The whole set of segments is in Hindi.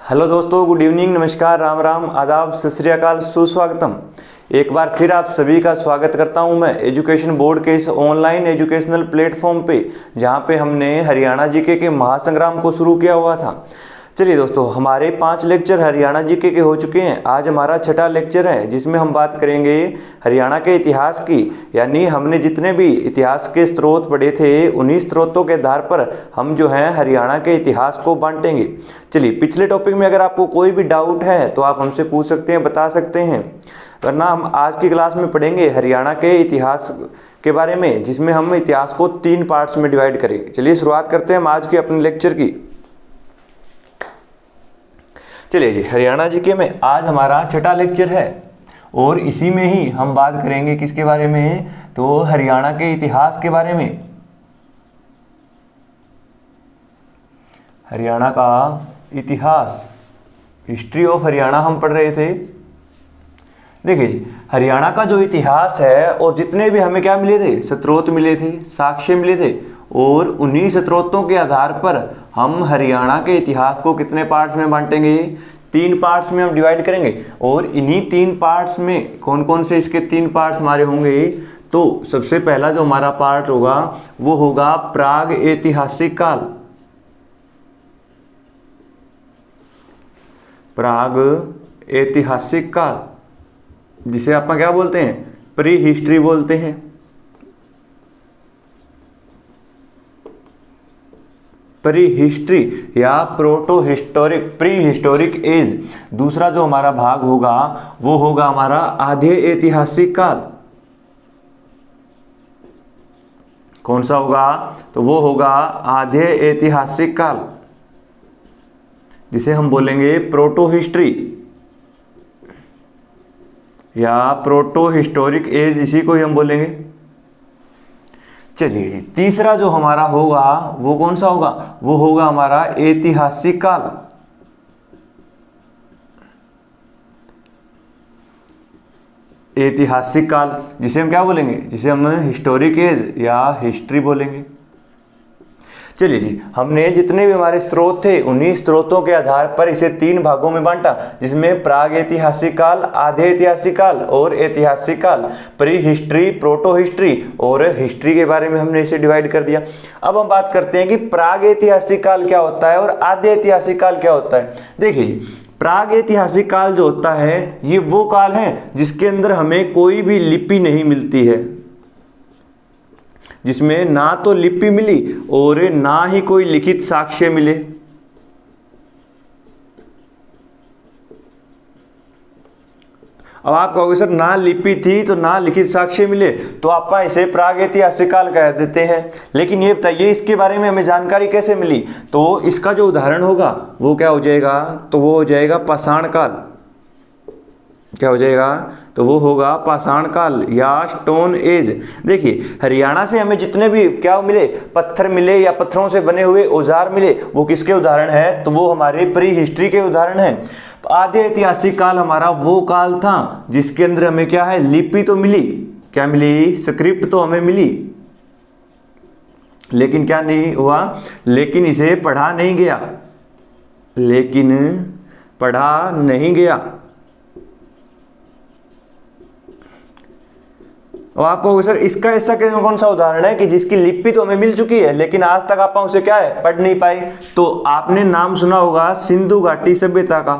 हेलो दोस्तों, गुड इवनिंग, नमस्कार, राम राम, आदाब, सत श्री अकाल, सुस्वागतम। एक बार फिर आप सभी का स्वागत करता हूं मैं एजुकेशन बोर्ड के इस ऑनलाइन एजुकेशनल प्लेटफॉर्म पे, जहां पे हमने हरियाणा जीके के महासंग्राम को शुरू किया हुआ था। चलिए दोस्तों, हमारे 5 लेक्चर हरियाणा जीके के हो चुके हैं। आज हमारा छठा लेक्चर है, जिसमें हम बात करेंगे हरियाणा के इतिहास की। यानी हमने जितने भी इतिहास के स्रोत पढ़े थे, उन्हीं स्रोतों के आधार पर हम जो है हरियाणा के इतिहास को बांटेंगे। चलिए, पिछले टॉपिक में अगर आपको कोई भी डाउट है तो आप हमसे पूछ सकते हैं, बता सकते हैं, वरना हम आज की क्लास में पढ़ेंगे हरियाणा के इतिहास के बारे में, जिसमें हम इतिहास को 3 पार्ट्स में डिवाइड करेंगे। चलिए शुरुआत करते हैं हम आज के अपने लेक्चर की। चलिए जी, हरियाणा जीके में आज हमारा छठा लेक्चर है और इसी में ही हम बात करेंगे किसके बारे में, तो हरियाणा के इतिहास के बारे में। हरियाणा का इतिहास, हिस्ट्री ऑफ हरियाणा हम पढ़ रहे थे। देखिए जी, हरियाणा का जो इतिहास है और जितने भी हमें क्या मिले थे, स्रोत मिले थे, साक्ष्य मिले थे, और उन्हीं स्रोतों के आधार पर हम हरियाणा के इतिहास को कितने पार्ट्स में बांटेंगे, 3 पार्ट्स में हम डिवाइड करेंगे। और इन्हीं 3 पार्ट्स में कौन कौन से इसके 3 पार्ट्स हमारे होंगे, तो सबसे पहला जो हमारा पार्ट होगा वो होगा प्राग ऐतिहासिक काल। प्राग ऐतिहासिक काल, जिसे आप क्या बोलते हैं, प्री हिस्ट्री बोलते हैं। प्री हिस्ट्री या proto historic, pre historic age. दूसरा जो हमारा भाग होगा वो होगा हमारा आधे ऐतिहासिक काल। कौन सा होगा, तो वो होगा आधे ऐतिहासिक काल, जिसे हम बोलेंगे प्रोटो हिस्ट्री या प्रोटो हिस्टोरिक एज, इसी को ही हम बोलेंगे। चलिए, तीसरा जो हमारा होगा वो कौन सा होगा, वो होगा हमारा ऐतिहासिक काल। ऐतिहासिक काल, जिसे हम क्या बोलेंगे, जिसे हम हिस्टोरिक एज या हिस्ट्री बोलेंगे। चलिए जी, हमने जितने भी हमारे स्रोत थे उन्हीं स्रोतों के आधार पर इसे 3 भागों में बांटा, जिसमें प्राग ऐतिहासिक काल, आधे ऐतिहासिक काल और ऐतिहासिक काल। प्री हिस्ट्री, प्रोटो हिस्ट्री और हिस्ट्री के बारे में हमने इसे डिवाइड कर दिया। अब हम बात करते हैं कि प्राग ऐतिहासिक काल क्या होता है और आधे ऐतिहासिक काल क्या होता है। देखिए जी, प्राग ऐतिहासिक काल जो होता है ये वो काल है जिसके अंदर हमें कोई भी लिपि नहीं मिलती है, जिसमें ना तो लिपि मिली और ना ही कोई लिखित साक्ष्य मिले। अब आप कहोगे सर, ना लिपि थी तो ना लिखित साक्ष्य मिले, तो आप इसे प्राग ऐतिहासिक काल कह देते हैं। लेकिन ये बताइए, इसके बारे में हमें जानकारी कैसे मिली, तो इसका जो उदाहरण होगा वो क्या हो जाएगा, तो वो हो जाएगा पाषाण काल। क्या हो जाएगा, तो वो होगा पाषाण काल या स्टोन एज। देखिए, हरियाणा से हमें जितने भी क्या मिले, पत्थर मिले या पत्थरों से बने हुए औजार मिले, वो किसके उदाहरण है, तो वो हमारे प्री हिस्ट्री के उदाहरण हैं। आधे ऐतिहासिक काल हमारा वो काल था जिसके अंदर हमें क्या है, लिपि तो मिली, क्या मिली, स्क्रिप्ट तो हमें मिली, लेकिन क्या नहीं हुआ, लेकिन इसे पढ़ा नहीं गया, लेकिन पढ़ा नहीं गया। और आपको सर इसका ऐसा कौन सा उदाहरण है कि जिसकी लिपि तो हमें मिल चुकी है लेकिन आज तक आप उसे क्या है, पढ़ नहीं पाए। तो आपने नाम सुना होगा सिंधु घाटी सभ्यता का।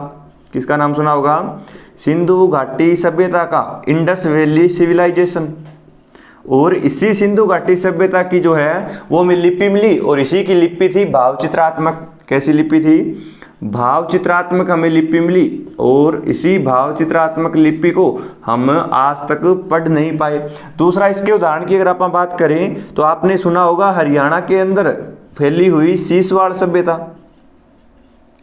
किसका नाम सुना होगा, सिंधु घाटी सभ्यता का, इंडस वैली सिविलाइजेशन। और इसी सिंधु घाटी सभ्यता की जो है वो हमें लिपि मिली, और इसी की लिपि थी भावचित्रात्मक। कैसी लिपि थी, भावचित्रात्मक हमें लिपि मिली, और इसी भावचित्रात्मक लिपि को हम आज तक पढ़ नहीं पाए। दूसरा, इसके उदाहरण की अगर आप बात करें तो आपने सुना होगा हरियाणा के अंदर फैली हुई सीसवाड़ सभ्यता।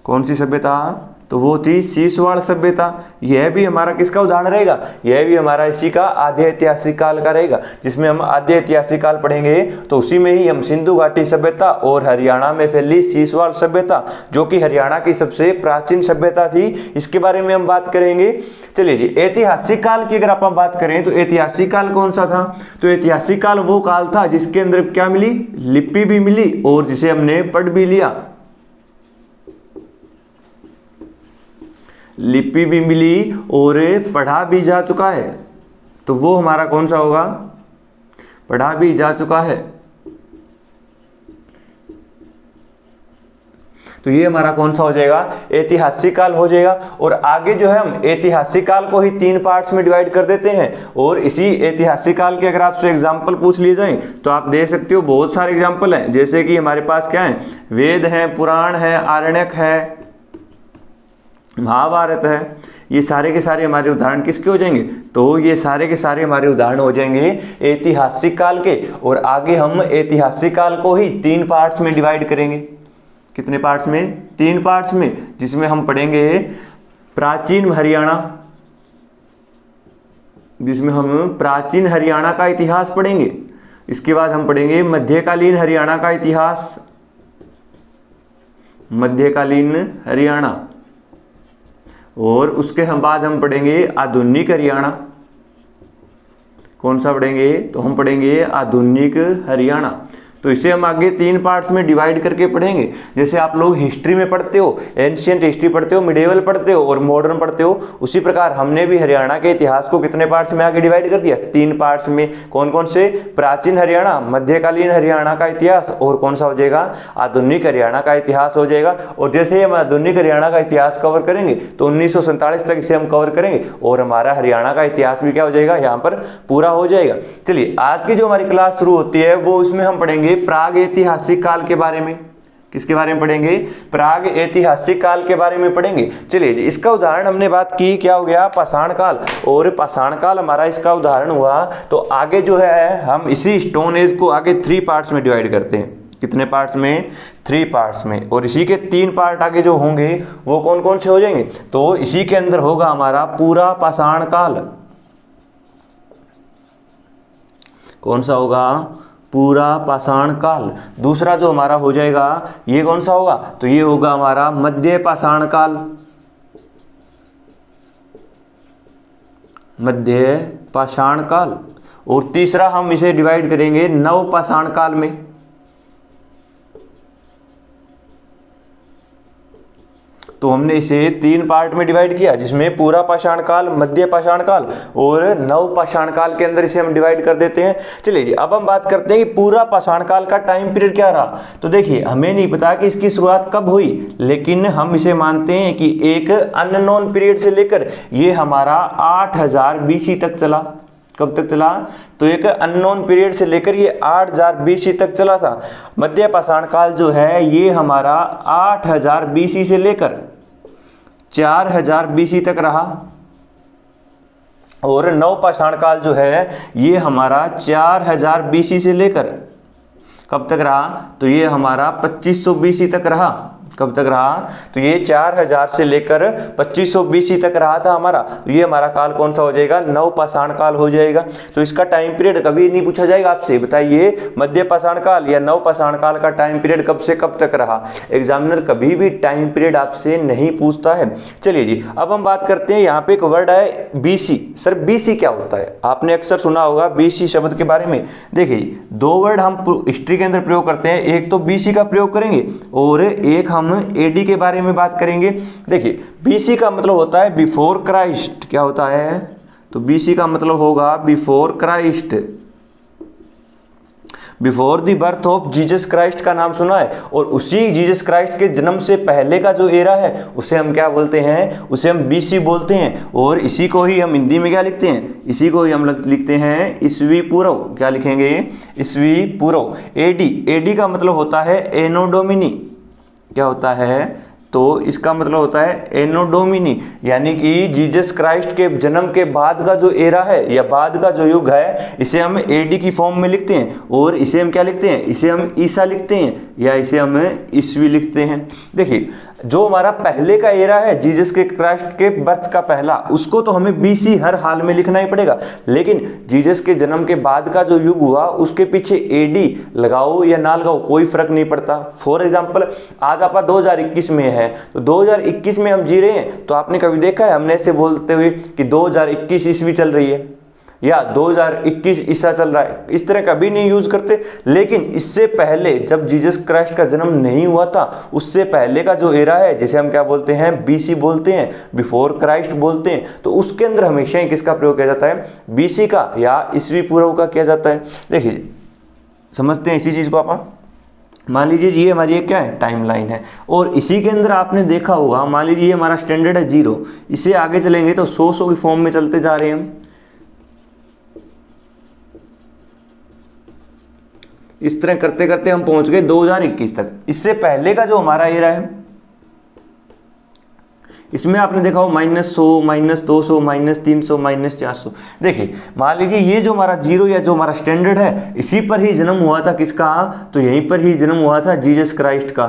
कौन सी सभ्यता, तो वो थी सीसवाड़ सभ्यता। यह भी हमारा किसका उदाहरण रहेगा, यह भी हमारा इसी का आधे ऐतिहासिक काल का रहेगा, जिसमें हम आधे ऐतिहासिक काल पढ़ेंगे तो उसी में ही हम सिंधु घाटी सभ्यता और हरियाणा में फैली सीसवाड़ सभ्यता, जो कि हरियाणा की सबसे प्राचीन सभ्यता थी, इसके बारे में हम बात करेंगे। चलिए जी, ऐतिहासिक काल की अगर आप बात करें तो ऐतिहासिक काल कौन सा था, तो ऐतिहासिक काल वो काल था जिसके अंदर क्या मिली, लिपि भी मिली और जिसे हमने पढ़ भी लिया। लिपि भी मिली और पढ़ा भी जा चुका है, तो वो हमारा कौन सा होगा, पढ़ा भी जा चुका है। तो ये हमारा कौन सा हो जाएगा, ऐतिहासिक काल हो जाएगा। और आगे जो है हम ऐतिहासिक काल को ही 3 पार्ट्स में डिवाइड कर देते हैं। और इसी ऐतिहासिक काल के अगर आपसे एग्जाम्पल पूछ लिए जाएं तो आप दे सकते हो, बहुत सारे एग्जाम्पल हैं। जैसे कि हमारे पास क्या है, वेद हैं, पुराण है, आरण्यक है, महाभारत है, ये सारे के सारे हमारे उदाहरण किसके हो जाएंगे, तो ये सारे के सारे हमारे उदाहरण हो जाएंगे ऐतिहासिक काल के। और आगे हम ऐतिहासिक काल को ही 3 पार्ट्स में डिवाइड करेंगे। कितने पार्ट्स में, 3 पार्ट्स में, जिसमें हम पढ़ेंगे प्राचीन हरियाणा, जिसमें हम प्राचीन हरियाणा का इतिहास पढ़ेंगे। इसके बाद हम पढ़ेंगे मध्यकालीन हरियाणा का इतिहास, मध्यकालीन हरियाणा। और उसके हम बाद हम पढ़ेंगे आधुनिक हरियाणा। कौन सा पढ़ेंगे, तो हम पढ़ेंगे आधुनिक हरियाणा। तो इसे हम आगे 3 पार्ट्स में डिवाइड करके पढ़ेंगे। जैसे आप लोग हिस्ट्री में पढ़ते हो, एंशिएंट हिस्ट्री पढ़ते हो, मिडिवल पढ़ते हो और मॉडर्न पढ़ते हो, उसी प्रकार हमने भी हरियाणा के इतिहास को कितने पार्ट्स में आगे डिवाइड कर दिया, 3 पार्ट्स में। कौन कौन से, प्राचीन हरियाणा, मध्यकालीन हरियाणा का इतिहास और कौन सा हो जाएगा, आधुनिक हरियाणा का इतिहास हो जाएगा। और जैसे हम आधुनिक हरियाणा का इतिहास कवर करेंगे तो 1947 तक इसे हम कवर करेंगे और हमारा हरियाणा का इतिहास भी क्या हो जाएगा, यहाँ पर पूरा हो जाएगा। चलिए आज की जो हमारी क्लास शुरू होती है वो उसमें हम पढ़ेंगे प्राग ऐतिहासिक काल के बारे में। किसके बारे में पढ़ेंगे, प्राग ऐतिहासिक काल के बारे में पढ़ेंगे। चलिए इसका उदाहरण हमने बात की, क्या हो गया, पाषाण काल। और पाषाण काल हमारा इसका उदाहरण हुआ। तो आगे जो है हम इसी स्टोन एज को आगे 3 पार्ट्स में डिवाइड करते हैं। कितने पार्ट्स में, 3 पार्ट्स में। और इसी के 3 पार्ट आगे जो होंगे वो कौन कौन से हो जाएंगे, तो इसी के अंदर होगा हमारा पूरा पाषाण काल। कौन सा होगा, पूरा पाषाण काल। दूसरा जो हमारा हो जाएगा ये कौन सा होगा, तो ये होगा हमारा मध्य पाषाण काल, मध्य पाषाण काल। और तीसरा हम इसे डिवाइड करेंगे नव पाषाण काल में। तो हमने इसे 3 पार्ट में डिवाइड किया, जिसमें पूरा पाषाण काल, मध्य पाषाण काल और नव पाषाण काल के अंदर इसे हम डिवाइड कर देते हैं। चलिए जी अब हम बात करते हैं कि पूरा पाषाण काल का टाइम पीरियड क्या रहा। तो देखिए हमें नहीं पता कि इसकी शुरुआत कब हुई, लेकिन हम इसे मानते हैं कि एक अननोन पीरियड से लेकर ये हमारा 8000 BC तक चला। कब तक चला, तो एक अननोन पीरियड से लेकर ये 8000 BC तक चला था। मध्य पाषाण काल जो है ये हमारा 8000 BC से लेकर 4000 BC तक रहा। और नव पाषाण काल जो है ये हमारा 4000 BC से लेकर कब तक रहा, तो ये हमारा 2500 BC तक रहा। कब तक रहा, तो ये 4000 से लेकर 2500 BC तक रहा था हमारा। तो ये हमारा काल कौन सा हो जाएगा, नव पाषाण काल हो जाएगा। तो इसका टाइम पीरियड कभी नहीं पूछा जाएगा आपसे, बताइए मध्य पाषाण काल या नव पाषाण काल का टाइम पीरियड कब से कब तक रहा। एग्जामिनर कभी भी टाइम पीरियड आपसे नहीं पूछता है। चलिए जी अब हम बात करते हैं, यहाँ पे एक वर्ड है BC। सर BC क्या होता है, आपने अक्सर सुना होगा BC शब्द के बारे में। देखिए 2 वर्ड हम हिस्ट्री के अंदर प्रयोग करते हैं, एक तो BC का प्रयोग करेंगे और एक हम AD के बारे में बात करेंगे। देखिए BC का मतलब होता है बिफोर क्राइस्ट। क्या होता है, तो BC का मतलब होगा before Christ, before the birth of Jesus Christ का नाम सुना है। और उसी जीसस क्राइस्ट के जन्म से पहले का जो एरा है उसे हम क्या बोलते हैं, उसे हम BC बोलते हैं। और इसी को ही हम हिंदी में क्या लिखते हैं, इसी को ही हम लिखते हैं ईस्वी पूर्व। क्या लिखेंगे, ईस्वी पूर्व। AD का मतलब होता है एनो डोमिनी। क्या होता है, तो इसका मतलब होता है एनो डोमिनी, यानी कि जीसस क्राइस्ट के जन्म के बाद का जो एरा है या बाद का जो युग है इसे हम AD की फॉर्म में लिखते हैं। और इसे हम क्या लिखते हैं, इसे हम ईसा लिखते हैं या इसे हम ईस्वी लिखते हैं। देखिए जो हमारा पहले का एरा है जीसस के क्राइस्ट के बर्थ का पहला, उसको तो हमें BC हर हाल में लिखना ही पड़ेगा। लेकिन जीसस के जन्म के बाद का जो युग हुआ उसके पीछे AD लगाओ या ना लगाओ कोई फर्क नहीं पड़ता। फॉर एग्जाम्पल आज आप 2021 में है, तो 2021 में हम जी रहे हैं, तो आपने कभी देखा है हमने ऐसे बोलते हुए कि 2021 ईस्वी चल रही है, या 2021 ईसा चल रहा है, इस तरह कभी नहीं यूज करते। लेकिन इससे पहले जब जीसस क्राइस्ट का जन्म नहीं हुआ था, उससे पहले का जो एरा है, जिसे हम क्या बोलते हैं, बीसी बोलते हैं, बिफोर क्राइस्ट बोलते हैं, तो उसके अंदर हमेशा ही किसका प्रयोग किया जाता है, बीसी का या ईसवी पूर्व का किया जाता है। देखिए समझते हैं इसी चीज को आप। मान लीजिए ये हमारी एक क्या है, टाइमलाइन है, और इसी के अंदर आपने देखा होगा, मान लीजिए ये हमारा स्टैंडर्ड है 0, इसे आगे चलेंगे तो 100 की फॉर्म में चलते जा रहे हैं हम। इस तरह करते करते हम पहुंच गए 2021 तक। इससे पहले का जो हमारा एरा है, इसमें आपने देखा हो -100, -200, -300, -400। देखिए मान लीजिए ये जो हमारा 0 या जो हमारा स्टैंडर्ड है, इसी पर ही जन्म हुआ था किसका, तो यहीं पर ही जन्म हुआ था जीसस क्राइस्ट का।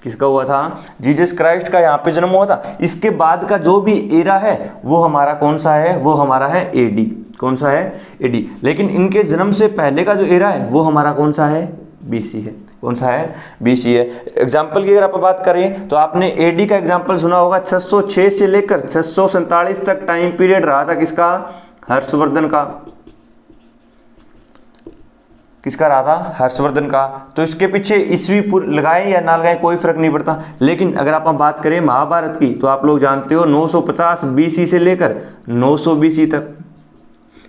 किसका हुआ था, जीसस क्राइस्ट का यहाँ पे जन्म हुआ था। इसके बाद का जो भी एरा है वो हमारा कौन सा है, वो हमारा है एडी। कौन सा है, एडी। लेकिन इनके जन्म से पहले का जो एरा है वो हमारा कौन सा है, बीसी है। कौन सा है, बीसी है। एग्जाम्पल की अगर आप बात करें तो आपने एडी का एग्जाम्पल सुना होगा, 606 से लेकर 647 तक टाइम पीरियड रहा था किसका, हर्षवर्धन का। किसका रहा था, हर्षवर्धन का। तो इसके पीछे ईसवी लगाए या ना लगाए कोई फर्क नहीं पड़ता। लेकिन अगर आप बात करें महाभारत की, तो आप लोग जानते हो 950 बीसी से लेकर 900 बीसी तक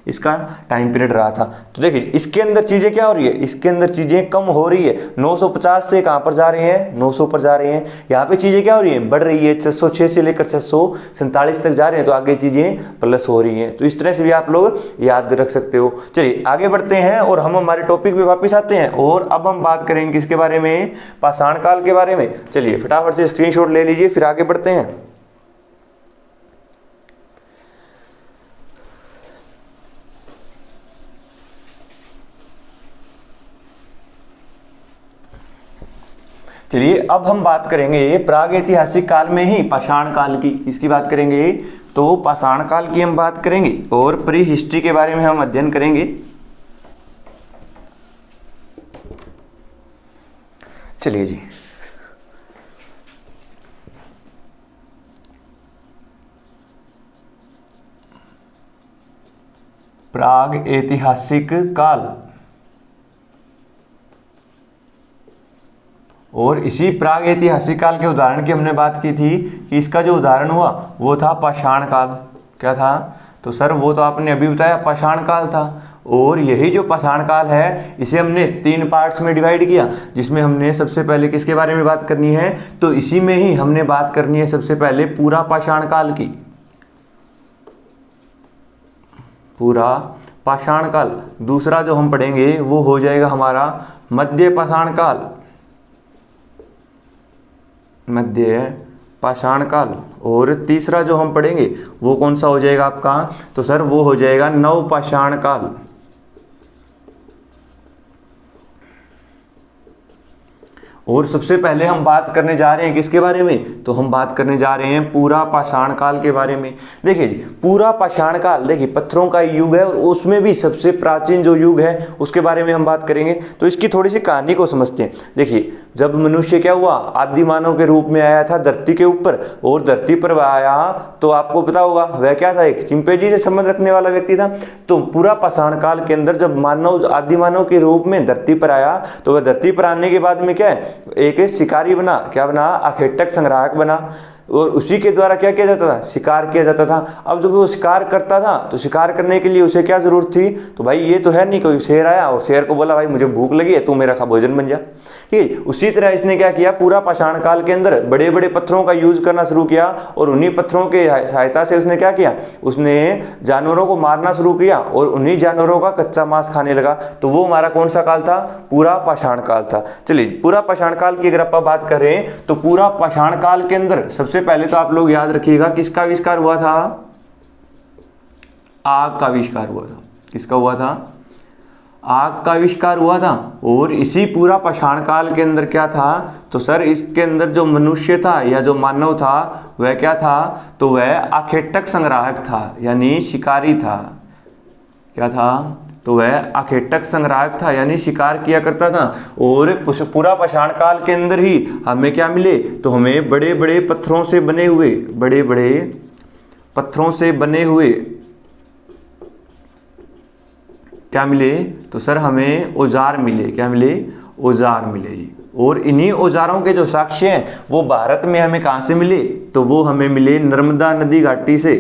इसका टाइम पीरियड रहा था। तो देखिए इसके अंदर चीजें क्या हो रही है, इसके अंदर चीजें कम हो रही है। 950 से कहां पर जा रहे हैं, 900 पर जा रहे हैं। यहाँ पे चीजें क्या हो रही हैं, बढ़ रही है। 606 से लेकर 647 तक जा रहे हैं, तो आगे चीजें प्लस हो रही हैं। तो इस तरह से भी आप लोग याद रख सकते हो। चलिए आगे बढ़ते हैं और हम हमारे टॉपिक पे वापस आते हैं। और अब हम बात करेंगे किसके बारे में, पाषाण काल के बारे में। चलिए फटाफट से स्क्रीनशॉट ले लीजिए, फिर आगे बढ़ते हैं। चलिए अब हम बात करेंगे प्राग ऐतिहासिक काल में ही पाषाण काल की। किसकी बात करेंगे, तो पाषाण काल की हम बात करेंगे और प्री हिस्ट्री के बारे में हम अध्ययन करेंगे। चलिए जी, प्राग ऐतिहासिक काल। और इसी प्राग ऐतिहासिक काल के उदाहरण की हमने बात की थी कि इसका जो उदाहरण हुआ वो था पाषाण काल। क्या था, तो सर वो तो आपने अभी बताया पाषाण काल था। और यही जो पाषाण काल है इसे हमने 3 पार्ट्स में डिवाइड किया, जिसमें हमने सबसे पहले किसके बारे में बात करनी है, तो इसी में ही हमने बात करनी है सबसे पहले पूरा पाषाण काल की। पूरा पाषाण काल। दूसरा जो हम पढ़ेंगे वो हो जाएगा हमारा मध्य पाषाण काल। मध्य पाषाण काल। और तीसरा जो हम पढ़ेंगे वो कौन सा हो जाएगा आपका, तो सर वो हो जाएगा नव पाषाण काल। और सबसे पहले हम बात करने जा रहे हैं किसके बारे में, तो हम बात करने जा रहे हैं पूरा पाषाण काल के बारे में। देखिए जी, पूरा पाषाण काल, देखिए पत्थरों का युग है और उसमें भी सबसे प्राचीन जो युग है उसके बारे में हम बात करेंगे। तो इसकी थोड़ी सी कहानी को समझते हैं। देखिए जब मनुष्य क्या हुआ, आदि मानव के रूप में आया था धरती के ऊपर, और धरती पर आया तो आपको पता होगा वह क्या था, एक चिंपैंजी से संबंध रखने वाला व्यक्ति था। तो पूरा पाषाण काल के अंदर जब मानव आदि मानव के रूप में धरती पर आया, तो वह धरती पर आने के बाद में क्या है, एक शिकारी बना। क्या बना, अखेटक संग्राहक बना। और उसी के द्वारा क्या किया जाता था, शिकार किया जाता था। अब जब वो शिकार करता था तो शिकार करने के लिए उसे क्या जरूरत थी, तो भाई ये तो है नहीं, कोई शेर आया और शेर को बोला भाई मुझे भूख लगी है, तू मेरा भोजन बन जा। ठीक है, उसी तरह इसने क्या किया, पूरा पाषाण काल के अंदर बड़े बड़े पत्थरों का यूज करना शुरू किया। और उन्हीं पत्थरों के सहायता से उसने क्या किया, उसने जानवरों को मारना शुरू किया और उन्हीं जानवरों का कच्चा मांस खाने लगा। तो वो हमारा कौन सा काल था, पूरा पाषाण काल था। चलिए पूरा पाषाण काल की अगर आप बात करें तो पूरा पाषाण काल के अंदर सबसे पहले तो आप लोग याद रखिएगा किसका आविष्कार हुआ था, आग का आविष्कार हुआ था। किसका हुआ था, आग का आविष्कार हुआ था। और इसी पूरा पाषाण काल के अंदर क्या था, तो सर इसके अंदर जो मनुष्य था या जो मानव था वह क्या था, तो वह आखेटक संग्राहक था, यानी शिकारी था। क्या था, तो वह आखेटक संग्राहक था, यानी शिकार किया करता था। और पूरा पाषाण काल के अंदर ही हमें क्या मिले, तो हमें बड़े बड़े पत्थरों से बने हुए, बड़े बड़े पत्थरों से बने हुए क्या मिले, तो सर हमें औजार मिले। क्या मिले, औजार मिले जी। और इन्हीं औजारों के जो साक्ष्य हैं वो भारत में हमें कहाँ से मिले, तो वो हमें मिले नर्मदा नदी घाटी से।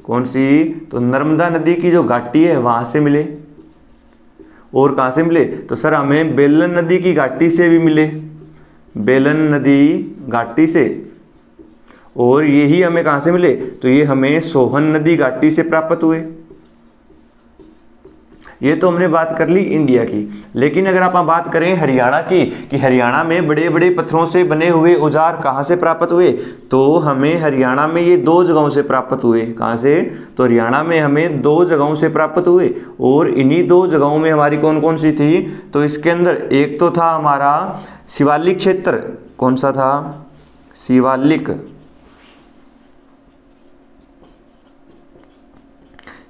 कौन सी, तो नर्मदा नदी की जो घाटी है वहाँ से मिले। और कहाँ से मिले, तो सर हमें बेलन नदी की घाटी से भी मिले, बेलन नदी घाटी से। और यही हमें कहाँ से मिले, तो ये हमें सोहन नदी घाटी से प्राप्त हुए। ये तो हमने बात कर ली इंडिया की। लेकिन अगर आप बात करें हरियाणा की, कि हरियाणा में बड़े बड़े पत्थरों से बने हुए औजार कहाँ से प्राप्त हुए, तो हमें हरियाणा में ये 2 जगहों से प्राप्त हुए। कहाँ से, तो हरियाणा में हमें 2 जगहों से प्राप्त हुए। और इन्हीं 2 जगहों में हमारी कौन कौन सी थी, तो इसके अंदर एक तो था हमारा शिवालिक क्षेत्र। कौन सा था, शिवालिक,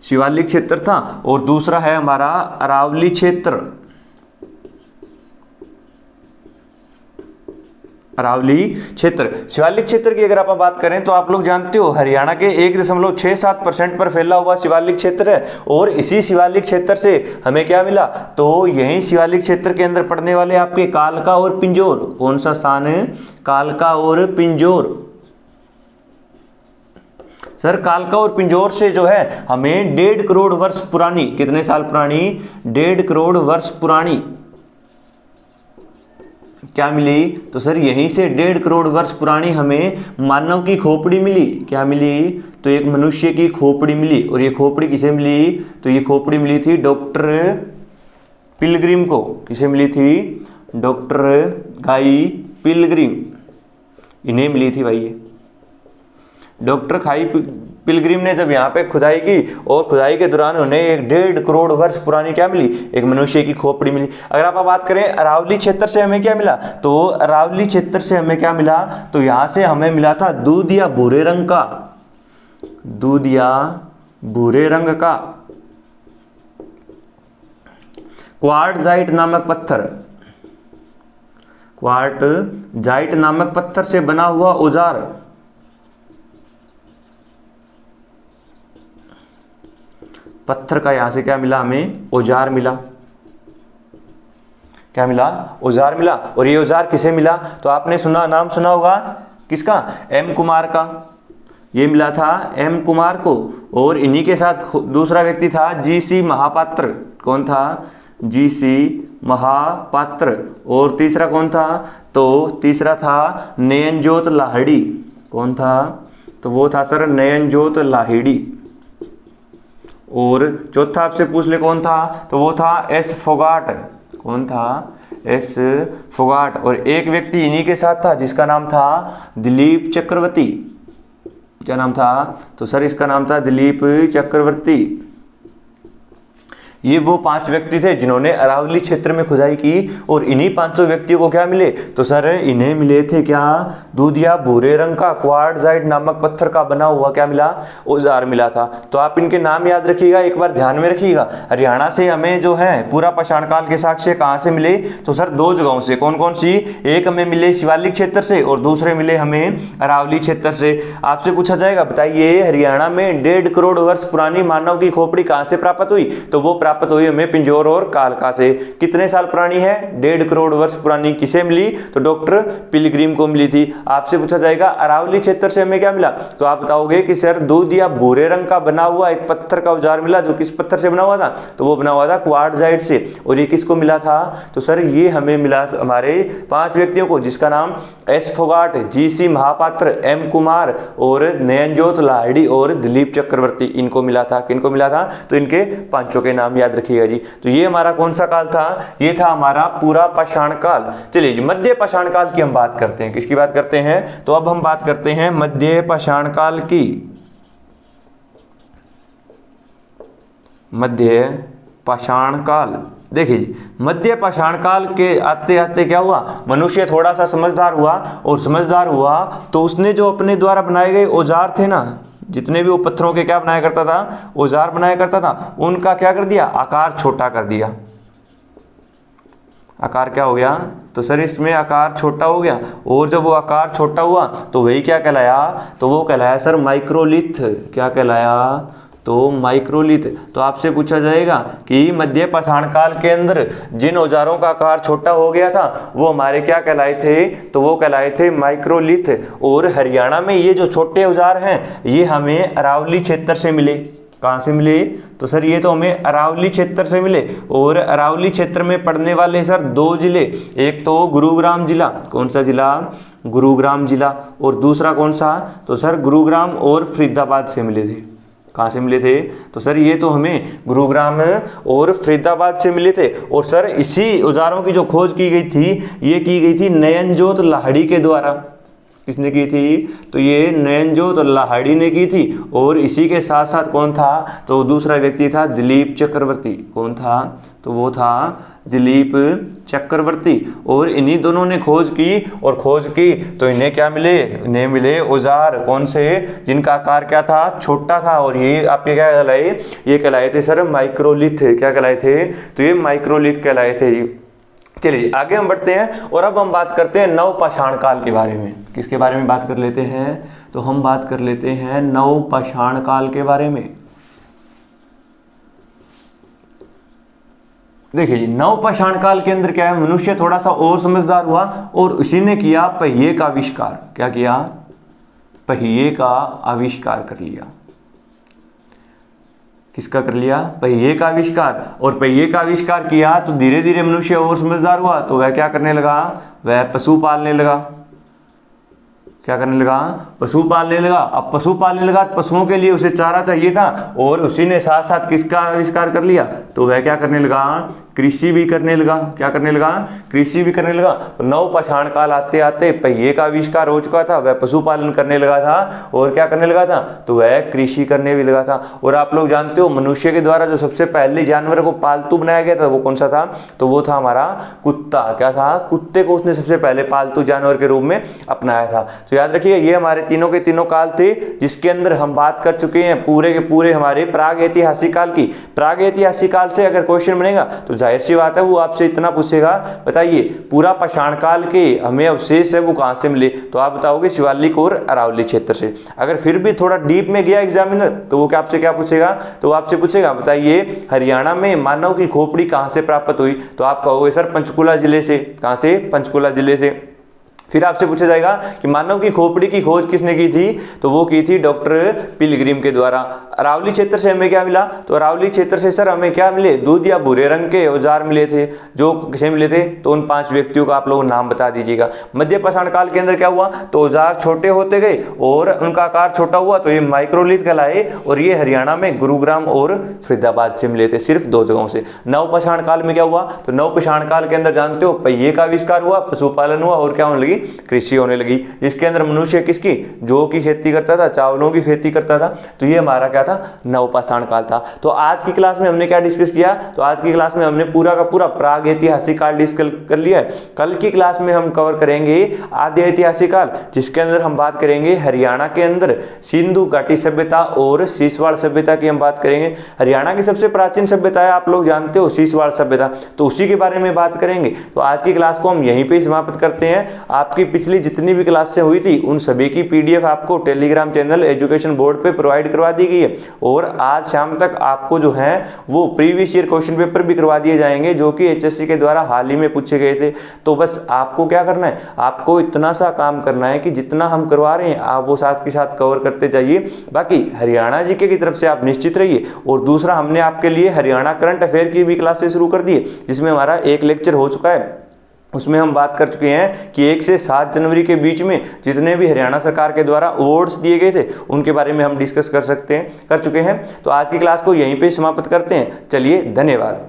शिवालिक क्षेत्र था। और दूसरा है हमारा अरावली क्षेत्र, अरावली क्षेत्र। शिवालिक क्षेत्र की अगर आप बात करें तो आप लोग जानते हो हरियाणा के 1.67% पर फैला हुआ शिवालिक क्षेत्र है। और इसी शिवालिक क्षेत्र से हमें क्या मिला, तो यही शिवालिक क्षेत्र के अंदर पड़ने वाले आपके कालका और पिंजौर, कौन सा स्थान है, कालका और पिंजौर। सर कालका और पिंजौर से जो है हमें 1.5 करोड़ वर्ष पुरानी, कितने साल पुरानी, 1.5 करोड़ वर्ष पुरानी क्या मिली, तो सर यहीं से 1.5 करोड़ वर्ष पुरानी हमें मानव की खोपड़ी मिली। क्या मिली, तो एक मनुष्य की खोपड़ी मिली। और ये खोपड़ी किसे मिली, तो ये खोपड़ी मिली थी डॉक्टर पिलग्रिम को। किसे मिली थी, डॉक्टर गाई पिलग्रिम, इन्हें मिली थी भाई। ये डॉक्टर खाई पिलग्रिम ने जब यहाँ पे खुदाई की, और खुदाई के दौरान उन्हें 1.5 करोड़ वर्ष पुरानी क्या मिली, एक मनुष्य की खोपड़ी मिली। अगर आप बात करें अरावली क्षेत्र से हमें क्या मिला, तो अरावली क्षेत्र से हमें क्या मिला, तो यहाँ से हमें मिला था दूध या भूरे रंग का, दूध या भूरे रंग का क्वार्टजाइट नामक पत्थर, क्वार्टजाइट नामक पत्थर से बना हुआ औजार। पत्थर का यहां से क्या मिला, हमें औजार मिला। क्या मिला, औजार मिला। और ये औजार किसे मिला, तो आपने सुना, नाम सुना होगा किसका, एम कुमार का। ये मिला था एम कुमार को। और इन्हीं के साथ दूसरा व्यक्ति था जीसी महापात्र। कौन था, जीसी महापात्र। और तीसरा कौन था, तो तीसरा था नयनजोत लाहिड़ी। कौन था, तो वो था सर नयनजोत लाहिड़ी। और चौथा आपसे पूछ ले कौन था, तो वो था एस फोगाट। कौन था, एस फोगाट। और एक व्यक्ति इन्हीं के साथ था जिसका नाम था दिलीप चक्रवर्ती। क्या नाम था, तो सर इसका नाम था दिलीप चक्रवर्ती। ये वो 5 व्यक्ति थे जिन्होंने अरावली क्षेत्र में खुदाई की। और इन्हीं 500 व्यक्तियों को क्या मिले, तो सर इन्हें मिले थे क्या, दूध या भूरे रंग का क्वार्टजाइट नामक पत्थर का बना हुआ क्या मिला, औजार मिला था। तो आप इनके नाम याद रखिएगा, एक बार ध्यान में रखिएगा। हरियाणा से हमें जो है पूरा पाषाण काल के साक्ष्य कहाँ से मिले, तो सर 2 जगहों से। कौन कौन सी, एक हमें मिले शिवालिक क्षेत्र से और दूसरे मिले हमें अरावली क्षेत्र से। आपसे पूछा जाएगा बताइए हरियाणा में 1.5 करोड़ वर्ष पुरानी मानव की खोपड़ी कहाँ से प्राप्त हुई, तो वो प्राप्त हुई हमें पिंजौर और कालका से। कितने साल पुरानी है, 1.5 करोड़ वर्ष पुरानी। किसे मिली, तो डॉक्टर पिलग्रिम को मिली थी। आपसे पूछा जाएगा अरावली क्षेत्र से हमें क्या मिला, तो आप बताओगे कि सर दूध या भूरे रंग का बना हुआ एक पत्थर का औजार मिला। जो किस पत्थर से बना हुआ था, तो वो बना हुआ था क्वार्टजाइट से। और ये किसको मिला था, तो सर ये हमें मिला हमारे 5 व्यक्तियों को, जिसका नाम S Phogat, GC Mahapatra, M Kumar और नयनजोत लाहिड़ी और दिलीप चक्रवर्ती, इनको मिला था। किनको मिला था, तो इनके 5 के नाम याद रखिएगा जी। तो ये हमारा कौन सा काल था, ये था हमारा पूरा पाषाण काल। चलिए जी मध्य पाषाण काल की हम बात करते हैं। किसकी बात करते हैं, तो अब हम बात करते हैं मध्य पाषाण काल की। मध्य पाषाण काल, देखिए जी मध्य पाषाण काल के आते आते क्या हुआ, मनुष्य थोड़ा सा समझदार हुआ। और समझदार हुआ तो उसने जो अपने द्वारा बनाए गए औजार थे ना, जितने भी वो पत्थरों के क्या बनाया करता था, औजार बनाया करता था, उनका क्या कर दिया, आकार छोटा कर दिया। आकार क्या हो गया, तो सर इसमें आकार छोटा हो गया। और जब वो आकार छोटा हुआ तो वही क्या कहलाया, तो वो कहलाया सर माइक्रोलिथ। क्या कहलाया, तो माइक्रोलिथ। तो आपसे पूछा जाएगा कि मध्य पाषाण काल के अंदर जिन औजारों का आकार छोटा हो गया था वो हमारे क्या कहलाए थे, तो वो कहलाए थे माइक्रोलिथ। और हरियाणा में ये जो छोटे औजार हैं ये हमें अरावली क्षेत्र से मिले। कहाँ से मिले, तो सर ये तो हमें अरावली क्षेत्र से मिले। और अरावली क्षेत्र में पड़ने वाले सर 2 जिले, एक तो गुरुग्राम जिला, कौन सा जिला, गुरुग्राम जिला, और दूसरा कौन सा, तो सर गुरुग्राम और फरीदाबाद से मिले थे। कहाँ से मिले थे, तो सर ये तो हमें गुरुग्राम और फरीदाबाद से मिले थे। और सर इसी औजारों की जो खोज की गई थी ये की गई थी नयनजोत लाहिड़ी के द्वारा। किसने की थी, तो ये नयनजोत लाहिड़ी ने की थी। और इसी के साथ साथ कौन था, तो दूसरा व्यक्ति था दिलीप चक्रवर्ती। कौन था, तो वो था दिलीप चक्रवर्ती। और इन्हीं दोनों ने खोज की, और खोज की तो इन्हें क्या मिले, इन्हें मिले औजार कौन से, जिनका आकार क्या था, छोटा था। और ये आपके क्या कहलाए, ये कहलाए थे सर माइक्रोलिथ। क्या कहलाए थे, तो ये माइक्रोलिथ कहलाए थे जी। चलिए आगे हम बढ़ते हैं और अब हम बात करते हैं नवपाषाण काल के बारे में। किसके बारे में बात कर लेते हैं, तो हम बात कर लेते हैं नवपाषाण काल के बारे में। देखिए जी, नवपाषाण काल के अंदर क्या है, मनुष्य थोड़ा सा और समझदार हुआ और उसी ने किया पहिए का आविष्कार। क्या किया, पहिए का आविष्कार कर लिया। किसका कर लिया, पहिए का आविष्कार। और पहिए का आविष्कार किया तो धीरे धीरे मनुष्य और समझदार हुआ तो वह क्या करने लगा, वह पशु पालने लगा। क्या करने लगा, पशु पालने लगा। अब पशु पालने लगा तो पशुओं के लिए उसे चारा चाहिए था और उसी ने साथ साथ किसका आविष्कार कर लिया, तो वह क्या करने लगा, कृषि भी करने लगा। क्या करने लगा, कृषि भी करने लगा। तो नवपाषाण काल आते आते पहिए का आविष्कार हो चुका था, वह पशुपालन करने लगा था और क्या करने लगा था, तो वह कृषि करने भी लगा था। और आप लोग जानते हो मनुष्य के द्वारा जो सबसे पहले जानवर को पालतू बनाया गया था वो कौन सा था, तो वो था हमारा कुत्ता। क्या था, कुत्ते को उसने सबसे पहले पालतू जानवर के रूप में अपनाया था। तो याद रखिए ये हमारे तीनों के तीनों काल थे जिसके अंदर हम बात कर चुके हैं पूरे के पूरे हमारे प्राग ऐतिहासिक काल की। प्राग ऐतिहासिक काल से अगर क्वेश्चन बनेगा तो जाहिर सी बात है वो आपसे इतना पूछेगा, बताइए पूरा पाषाण काल के हमें अवशेष है वो कहां से मिले, तो आप बताओगे शिवालिक और अरावली क्षेत्र से। अगर फिर भी थोड़ा डीप में गया एग्जामिनर तो वो क्या आपसे क्या पूछेगा, तो वो आपसे पूछेगा बताइए हरियाणा में मानव की खोपड़ी कहां से प्राप्त हुई, तो आप कहोगे सर पंचकुला जिले से। कहां से, पंचकुला जिले से। फिर आपसे पूछा जाएगा कि मानव की खोपड़ी की खोज किसने की थी, तो वो की थी डॉक्टर पिलग्रिम के द्वारा। अरावली क्षेत्र से हमें क्या मिला, तो अरावली क्षेत्र से सर हमें क्या मिले, दूध या भूरे रंग के औजार मिले थे। जो किसे मिले थे, तो उन 5 व्यक्तियों का आप लोग नाम बता दीजिएगा। मध्य पाषाण काल के अंदर क्या हुआ, तो औजार छोटे होते गए और उनका आकार छोटा हुआ तो ये माइक्रोलिथ कहलाए और ये हरियाणा में गुरुग्राम और फरीदाबाद से मिले थे, सिर्फ 2 जगहों से। नवपाषाण काल में क्या हुआ, तो नवपाषाण काल के अंदर जानते हो पहिए का आविष्कार हुआ, पशुपालन हुआ और क्या होने लगी, कृषि होने लगी, जिसके अंदर मनुष्य किसकी, जौ की खेती करता था, चावलों की खेती करता था। तो ये हमारा क्या था, नवपाषाण काल था। तो आज की क्लास में हमने क्या डिस्कस किया, तो आज की क्लास में हमने पूरा का पूरा प्राग ऐतिहासिक काल डिस्कस कर लिया है। कल की क्लास में हम कवर करेंगे आद्य ऐतिहासिक काल, जिसके अंदर हम बात करेंगे हरियाणा के अंदर सिंधु घाटी सभ्यता और सीसवाड़ सभ्यता की हम बात करेंगे। हरियाणा की सबसे प्राचीन सभ्यता है आप लोग जानते हो सीसवाड़ सभ्यता, तो उसी के बारे में बात करेंगे। तो आज की क्लास को हम यहीं पे समाप्त करते हैं। आपकी पिछली जितनी भी क्लास से हुई थी उन सभी की पीडीएफ आपको टेलीग्राम चैनल एजुकेशन बोर्ड पे प्रोवाइड करवा दी गई है और आज शाम तक आपको जो है वो प्रीवियस ईयर क्वेश्चन पेपर भी करवा दिए जाएंगे जो कि एचएससी के द्वारा हाल ही में पूछे गए थे। तो बस आपको क्या करना है, आपको इतना सा काम करना है कि जितना हम करवा रहे हैं आप वो साथ के साथ कवर करते जाइए। बाकी हरियाणा जीके की तरफ से आप निश्चित रहिए। और दूसरा हमने आपके लिए हरियाणा करंट अफेयर की भी क्लासेस शुरू कर दी है, जिसमें हमारा एक लेक्चर हो चुका है। उसमें हम बात कर चुके हैं कि 1 से 7 जनवरी के बीच में जितने भी हरियाणा सरकार के द्वारा अवार्ड्स दिए गए थे उनके बारे में हम डिस्कस कर चुके हैं। तो आज की क्लास को यहीं पे समाप्त करते हैं। चलिए धन्यवाद।